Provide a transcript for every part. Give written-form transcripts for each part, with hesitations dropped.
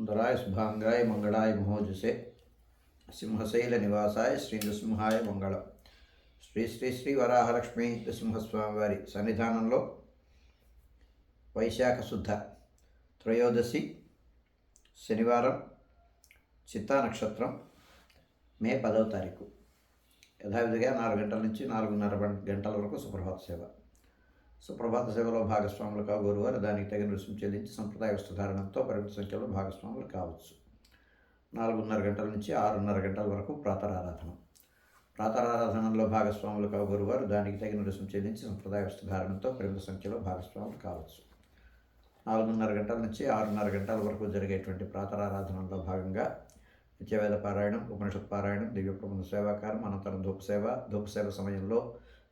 సుందరాయ శుభాంగాయ మంగళాయ మహోజసే సింహశైల నివాసాయ శ్రీ నృసింహాయ మంగళం. శ్రీ శ్రీ శ్రీ వరాహలక్ష్మీ నృసింహస్వామి వారి సన్నిధానంలో వైశాఖ శుద్ధ త్రయోదశి శనివారం, చిత్తా నక్షత్రం, మే 10వ తారీఖు యథావిధిగా 4 గంటల నుంచి 4:30 గంటల వరకు సుప్రభాత సేవ. సుప్రభాత సేవలో భాగస్వాములు కాగోరు వారు దానికి తగిన రుసుము చెల్లించి సంప్రదాయ వస్త్రధారణంతో పరిమిత సంఖ్యలో భాగస్వాములు కావచ్చు. 4:30 గంటల నుంచి 6:30 గంటల వరకు ప్రాతరారాధన. ప్రాతరారాధనలో భాగస్వాములు కాగోరు వారు దానికి తగిన రుసుము చెల్లించి సంప్రదాయ వస్త్రధారణంతో పరిమిత సంఖ్యలో భాగస్వాములు కావచ్చు. 4:30 గంటల నుంచి 6:30 గంటల వరకు జరిగేటువంటి ప్రాతరారాధనలో భాగంగా నిత్యవేద పారాయణం, ఉపనిషత్ పారాయణం, దివ్య ప్రబంధ సేవాకారం, అనంతరం ధూపసేవ సమయంలో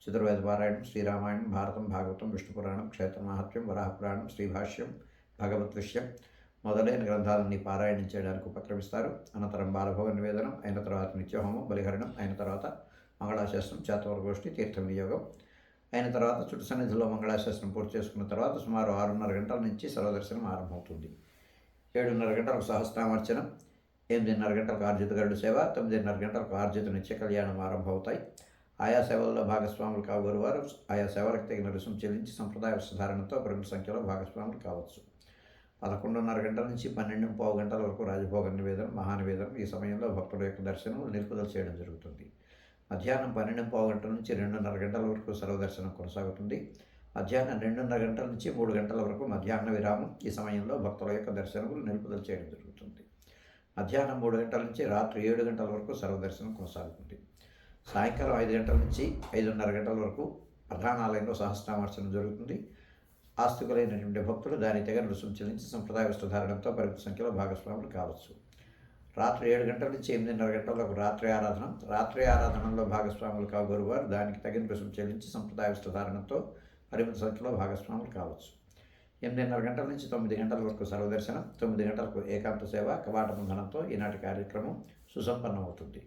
చతుర్వేద పారాయణం, శ్రీరామాయణం, భారతం, భాగవతం, విష్ణు పురాణం, క్షేత్ర మహాత్మ్యం, వరాహ పురాణం, శ్రీభాష్యం, భగవత్ విషయం మొదలైన గ్రంథాలన్నీ పారాయణం చేయడానికి ఉపక్రమిస్తారు. అనంతరం బాలభోగ నివేదనం అయిన తర్వాత నిత్యహోమం, బలిహరణం అయిన తర్వాత మంగళాశాసనం, చేతవరగోష్ఠి, తీర్థం వినియోగం అయిన తర్వాత చుట్టు సన్నిధిలో మంగళాశాసనం పూర్తి చేసుకున్న తర్వాత సుమారు 6:30 గంటల నుంచి సర్వదర్శనం ఆరంభమవుతుంది. 7:30 గంటలకు సహస్రామర్చనం, 8:30 గంటలకు ఆర్జిత గరుడు సేవ, 9:30 గంటలకు ఆర్జిత నిత్య కళ్యాణం ఆరంభమవుతాయి. ఆయా సేవల్లో భాగస్వాములు కాగోరు వారు ఆయా సేవలకు తగిన రుసుము చెల్లించి సంప్రదాయ వస్త్రధారణతో పరిమిత సంఖ్యలో భాగస్వాములు కావచ్చు. 11:30 గంటల నుంచి 12:15 గంటల వరకు రాజభోగ నివేదనం, మహానివేదనం. ఈ సమయంలో భక్తుల యొక్క దర్శనం నిలుపుదల చేయడం జరుగుతుంది. మధ్యాహ్నం 12:15 గంటల నుంచి 2:30 గంటల వరకు సర్వదర్శనం కొనసాగుతుంది. మధ్యాహ్నం 2:30 గంటల నుంచి 3 గంటల వరకు మధ్యాహ్న విరామం. ఈ సమయంలో భక్తుల యొక్క దర్శనములు నిలుపుదల చేయడం జరుగుతుంది. మధ్యాహ్నం 3 గంటల నుంచి రాత్రి 7 గంటల వరకు సర్వదర్శనం కొనసాగుతుంది. సాయంకాలం 5 గంటల నుంచి 5:30 గంటల వరకు ప్రధానాలయంలో సహస్రామర్చనం జరుగుతుంది. ఆస్తికులైనటువంటి భక్తులు దానికి తగిన రుసుము చెల్లించి సంప్రదాయ వస్త్రధారణంతో పరిమిత సంఖ్యలో భాగస్వాములు కావచ్చు. రాత్రి 7 గంటల నుంచి 8:30 గంటల వరకు రాత్రి ఆరాధన. రాత్రి ఆరాధనలో భాగస్వాములు కాగోరు వారు దానికి తగిన రుసుము చెల్లించి సంప్రదాయ వస్త్రధారణంతో పరిమిత సంఖ్యలో భాగస్వాములు కావచ్చు. 8:30 గంటల నుంచి 9 గంటల వరకు సర్వదర్శనం, 9 గంటలకు ఏకాంత సేవ, కవాట బంధనంతో ఈనాటి కార్యక్రమం సుసంపన్నమవుతుంది.